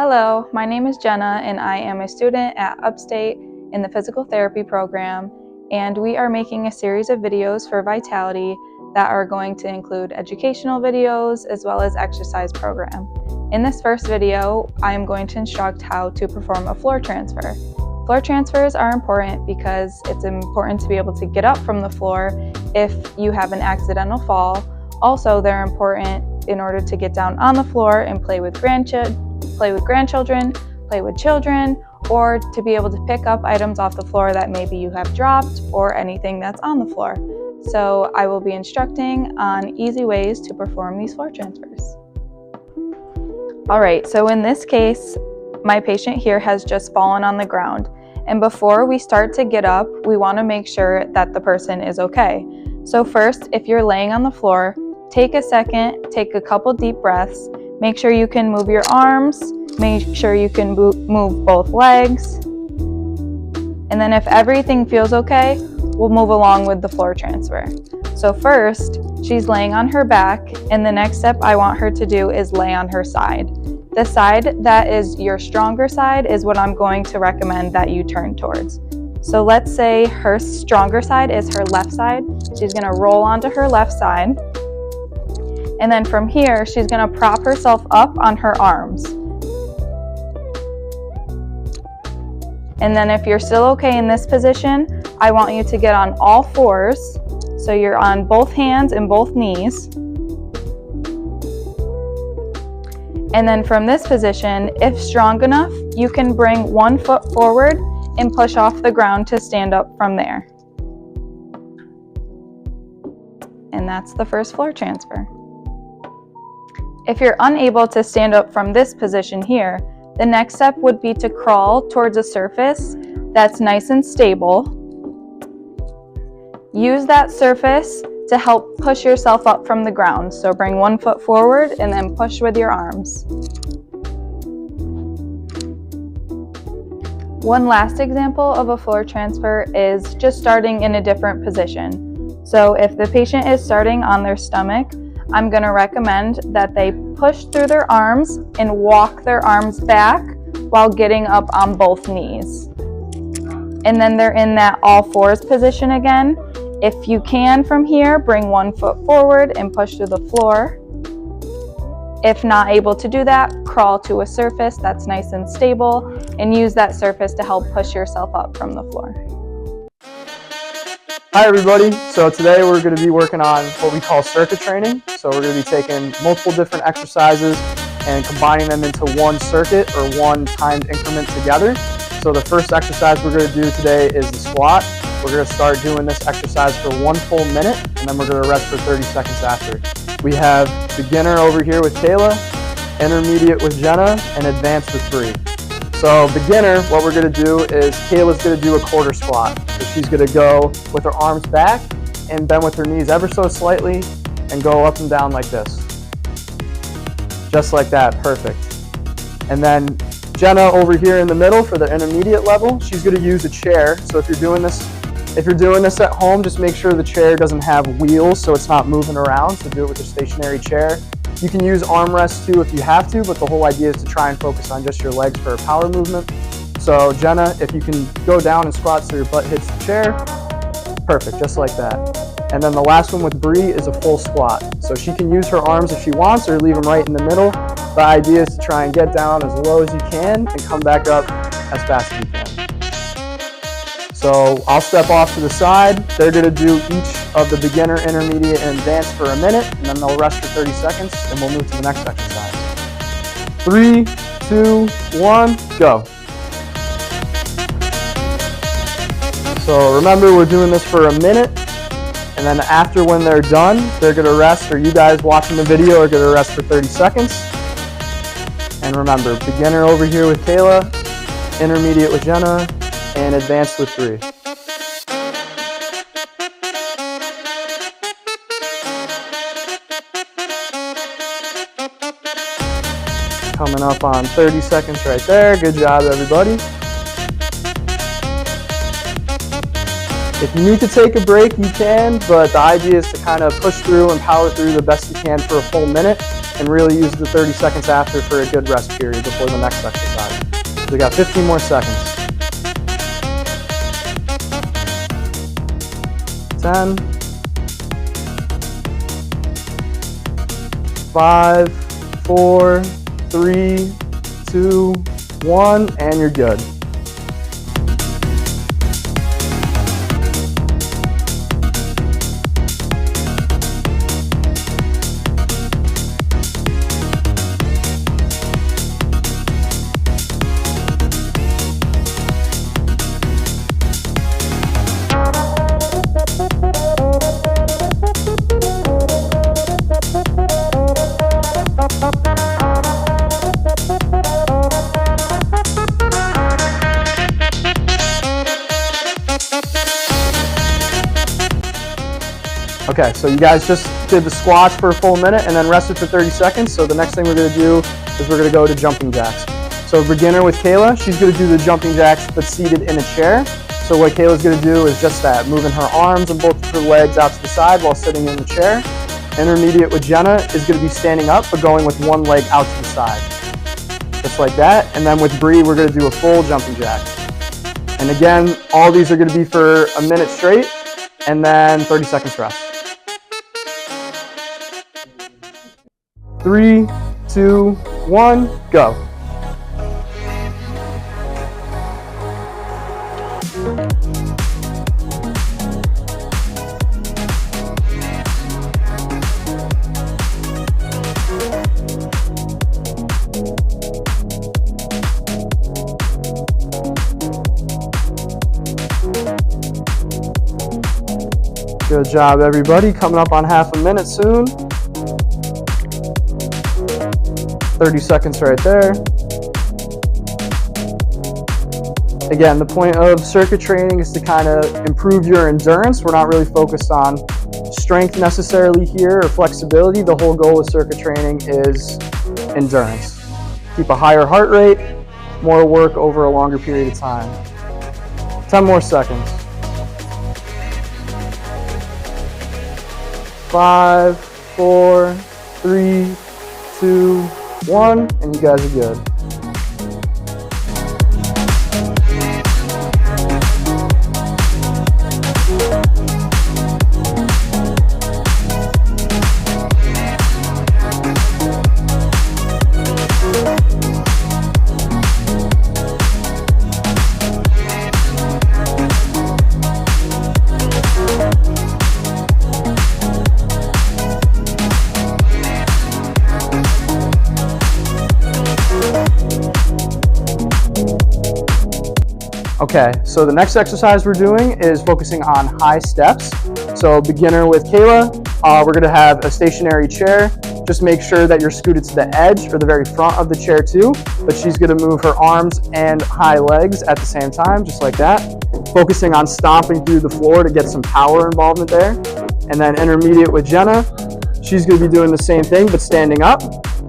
Hello, my name is Jenna and I am a student at Upstate in the physical therapy program, and we are making a series of videos for Vitality that are going to include educational videos as well as exercise program. In this first video, I am going to instruct how to perform a floor transfer. Floor transfers are important because it's important to be able to get up from the floor if you have an accidental fall. Also, they're important in order to get down on the floor and play with grandchildren, play with children, or to be able to pick up items off the floor that maybe you have dropped or anything that's on the floor. So I will be instructing on easy ways to perform these floor transfers. All right, so in this case, my patient here has just fallen on the ground. And before we start to get up, we want to make sure that the person is okay. So first, if you're laying on the floor, take a second, take a couple deep breaths. Make sure you can move your arms, make sure you can move both legs. And then if everything feels okay, we'll move along with the floor transfer. So first, she's laying on her back, and the next step I want her to do is lay on her side. The side that is your stronger side is what I'm going to recommend that you turn towards. So let's say her stronger side is her left side. She's gonna roll onto her left side. And then from here, she's gonna prop herself up on her arms. And then if you're still okay in this position, I want you to get on all fours. So you're on both hands and both knees. And then from this position, if strong enough, you can bring one foot forward and push off the ground to stand up from there. And that's the first floor transfer. If you're unable to stand up from this position here, the next step would be to crawl towards a surface that's nice and stable. Use that surface to help push yourself up from the ground. So bring one foot forward and then push with your arms. One last example of a floor transfer is just starting in a different position. So if the patient is starting on their stomach, I'm going to recommend that they push through their arms and walk their arms back while getting up on both knees. And then they're in that all fours position again. If you can from here, bring one foot forward and push through the floor. If not able to do that, crawl to a surface that's nice and stable and use that surface to help push yourself up from the floor. Hi everybody, so today we're going to be working on what we call circuit training. So we're going to be taking multiple different exercises and combining them into one circuit or one timed increment together. So the first exercise we're going to do today is the squat. We're going to start doing this exercise for 1 full minute, and then we're going to rest for 30 seconds after. We have beginner over here with Kayla, intermediate with Jenna, and advanced with Bree. So beginner, what we're going to do is Kayla's going to do a quarter squat. So she's going to go with her arms back and bend with her knees ever so slightly and go up and down like this. Just like that, perfect. And then Jenna over here in the middle for the intermediate level, she's going to use a chair. So if you're doing this at home, just make sure the chair doesn't have wheels so it's not moving around. So do it with a stationary chair. You can use armrests too if you have to, but the whole idea is to try and focus on just your legs for a power movement. So Jenna, if you can go down and squat so your butt hits the chair, perfect, just like that. And then the last one with Bree is a full squat. So she can use her arms if she wants or leave them right in the middle. The idea is to try and get down as low as you can and come back up as fast as you can. So I'll step off to the side. They're going to do each of the beginner, intermediate, and advanced for a minute, and then they'll rest for 30 seconds, and we'll move to the next exercise. 3, 2, 1, go. So remember, we're doing this for a minute, and then after when they're done, they're going to rest, or you guys watching the video are going to rest for 30 seconds. And remember, beginner over here with Kayla, intermediate with Jenna, and advanced with Bree. Coming up on 30 seconds right there. Good job, everybody. If you need to take a break, you can, but the idea is to kind of push through and power through the best you can for a full minute. and really use the 30 seconds after for a good rest period before the next exercise. So we got 15 more seconds. 10, 5, 4, 3, 2, 1, and you're good. Okay, so you guys just did the squats for a full minute and then rested for 30 seconds. So the next thing we're gonna do is we're gonna go to jumping jacks. So beginner with Kayla, she's gonna do the jumping jacks but seated in a chair. So what Kayla's gonna do is just that, moving her arms and both of her legs out to the side while sitting in the chair. Intermediate with Jenna is gonna be standing up but going with one leg out to the side. Just like that. And then with Bree, we're gonna do a full jumping jack. And again, all these are gonna be for a minute straight and then 30 seconds rest. 3, 2, 1, go. Good job, everybody. Coming up on half a minute soon. 30 seconds right there. Again, the point of circuit training is to kind of improve your endurance. We're not really focused on strength necessarily here or flexibility. The whole goal of circuit training is endurance. Keep a higher heart rate, more work over a longer period of time. 10 more seconds. 5, 4, 3, 2, 1, and you guys are good. Okay, so the next exercise we're doing is focusing on high steps. So beginner with Kayla, we're gonna have a stationary chair. Just make sure that you're scooted to the edge or the very front of the chair too, but she's gonna move her arms and high legs at the same time, just like that. Focusing on stomping through the floor to get some power involvement there. And then intermediate with Jenna, she's gonna be doing the same thing, but standing up.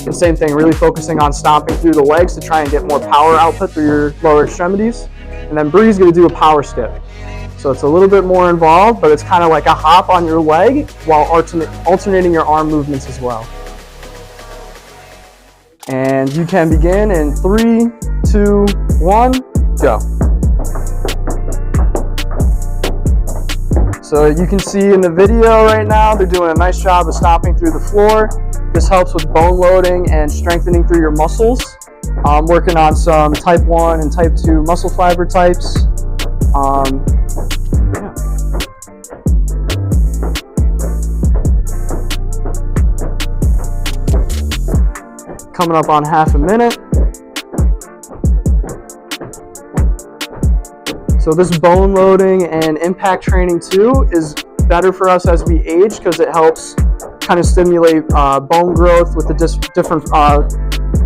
And same thing, really focusing on stomping through the legs to try and get more power output through your lower extremities. And then Bree's gonna do a power skip. So it's a little bit more involved, but it's kind of like a hop on your leg while alternating your arm movements as well. And you can begin in 3, 2, 1, go. So you can see in the video right now, they're doing a nice job of stomping through the floor. This helps with bone loading and strengthening through your muscles. I'm working on some type 1 and type 2 muscle fiber types. Yeah. Coming up on half a minute. So this bone loading and impact training too is better for us as we age because it helps kind of stimulate bone growth with the different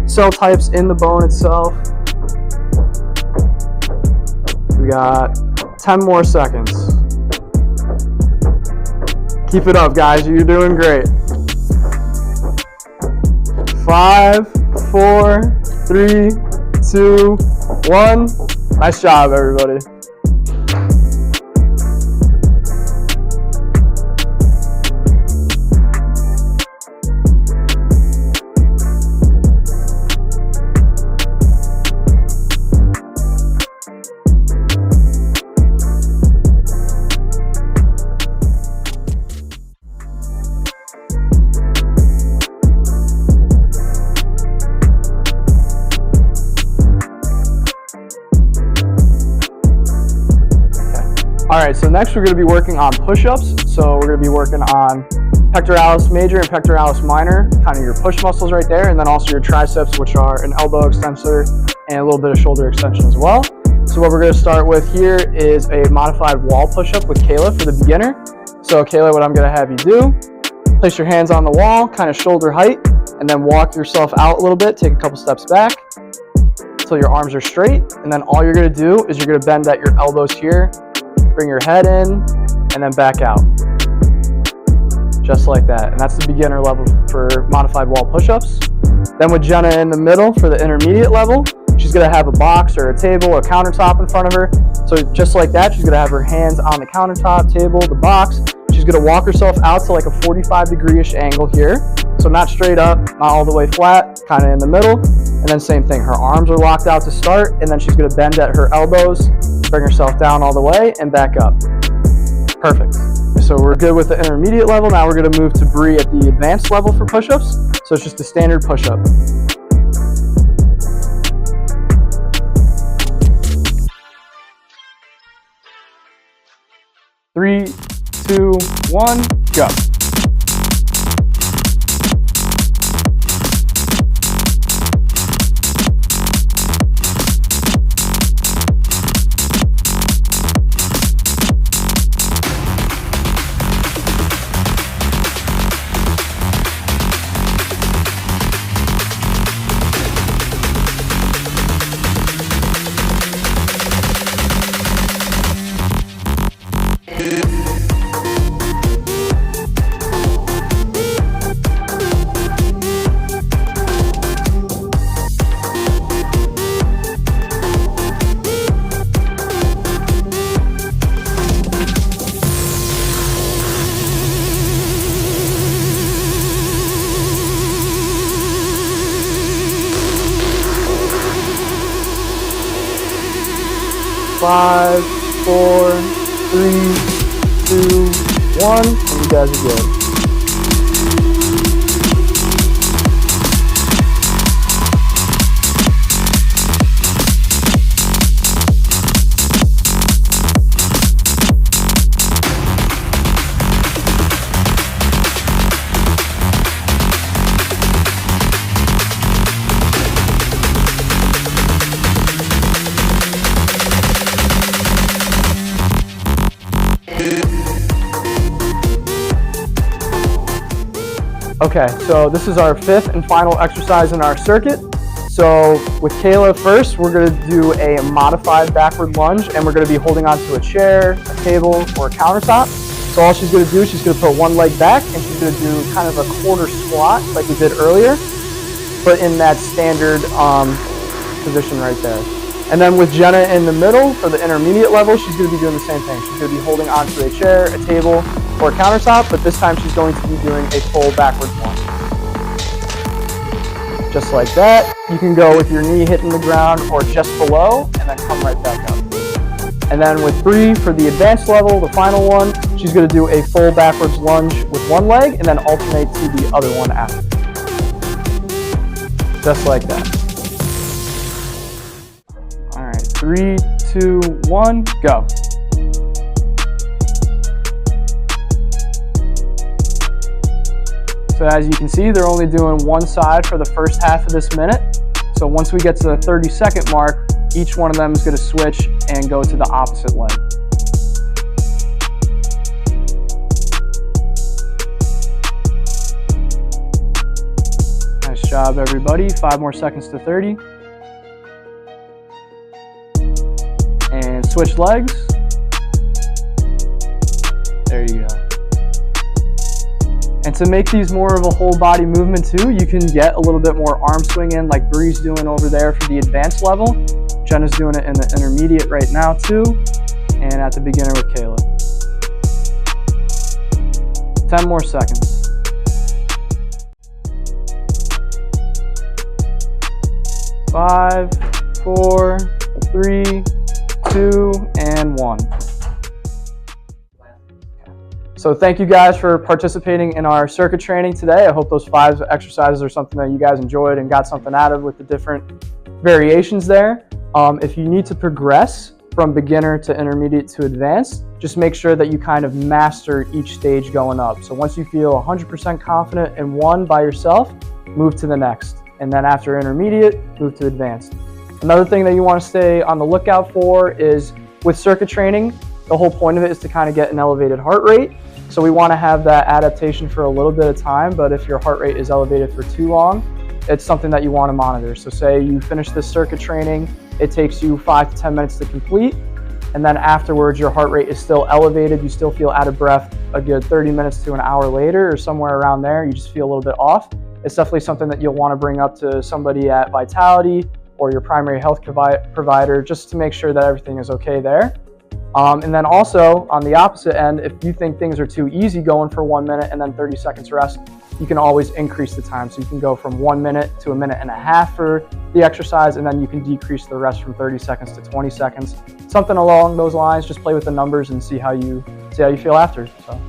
cell types in the bone itself. We got 10 more seconds. Keep it up, guys. You're doing great. 5, 4, 3, 2, 1. Nice job, everybody. All right, so next we're going to be working on push-ups. So we're going to be working on pectoralis major and pectoralis minor, kind of your push muscles right there, and then also your triceps, which are an elbow extensor and a little bit of shoulder extension as well. So what we're going to start with here is a modified wall push-up with Kayla for the beginner. So Kayla, what I'm going to have you do, place your hands on the wall, kind of shoulder height, and then walk yourself out a little bit, take a couple steps back until your arms are straight. And then all you're going to do is you're going to bend at your elbows here, bring your head in, and then back out. Just like that. And that's the beginner level for modified wall push-ups. Then with Jenna in the middle for the intermediate level, she's going to have a box or a table or countertop in front of her. So just like that, she's going to have her hands on the countertop, table, the box. She's going to walk herself out to like a 45-degree-ish angle here. So not straight up, not all the way flat, kind of in the middle. And then same thing, her arms are locked out to start, and then she's going to bend at her elbows, bring herself down all the way, and back up. Perfect. So we're good with the intermediate level. Now we're going to move to Bree at the advanced level for push-ups. So it's just a standard push-up. Three, 2, 1, go. Five, 4, 3, 2, 1, and you guys are good. Okay, so this is our 5th and final exercise in our circuit. So with Kayla first, we're going to do a modified backward lunge, and we're going to be holding onto a chair, a table, or a countertop. So all she's going to do, she's going to put one leg back, and she's going to do kind of a quarter squat like we did earlier, but in that standard position right there. And then with Jenna in the middle for the intermediate level, she's going to be doing the same thing. She's going to be holding onto a chair, a table, or a countertop, but this time she's going to be doing a full backwards lunge. Just like that. You can go with your knee hitting the ground or just below, and then come right back up. And then with Bree for the advanced level, the final one, she's going to do a full backwards lunge with one leg, and then alternate to the other one after. Just like that. All right, 3, 2, 1, go. So as you can see, they're only doing one side for the first half of this minute. So once we get to the 30-second mark, each one of them is going to switch and go to the opposite leg. Nice job, everybody. 5 more seconds to 30. And switch legs. There you go. And to make these more of a whole body movement too, you can get a little bit more arm swing in like Bree's doing over there for the advanced level. Jenna's doing it in the intermediate right now too, and at the beginner with Kayla. 10 more seconds. Five, 4, 3, 2, and 1. So thank you guys for participating in our circuit training today. I hope those 5 exercises are something that you guys enjoyed and got something out of with the different variations there. If you need to progress from beginner to intermediate to advanced. Just make sure that you kind of master each stage going up. So once you feel 100% confident in one by yourself, move to the next. And then after intermediate, move to advanced. Another thing that you want to stay on the lookout for is with circuit training, the whole point of it is to kind of get an elevated heart rate. So we want to have that adaptation for a little bit of time, but if your heart rate is elevated for too long, it's something that you want to monitor. So say you finish this circuit training, it takes you 5 to 10 minutes to complete, and then afterwards your heart rate is still elevated, you still feel out of breath a good 30 minutes to an hour later or somewhere around there, you just feel a little bit off. It's definitely something that you'll want to bring up to somebody at Vitality or your primary health provider just to make sure that everything is okay there. And then also on the opposite end, if you think things are too easy going for 1 minute and then 30 seconds rest, you can always increase the time. So you can go from 1 minute to 1.5 minutes for the exercise, and then you can decrease the rest from 30 seconds to 20 seconds. Something along those lines. Just play with the numbers and see how you feel after. So.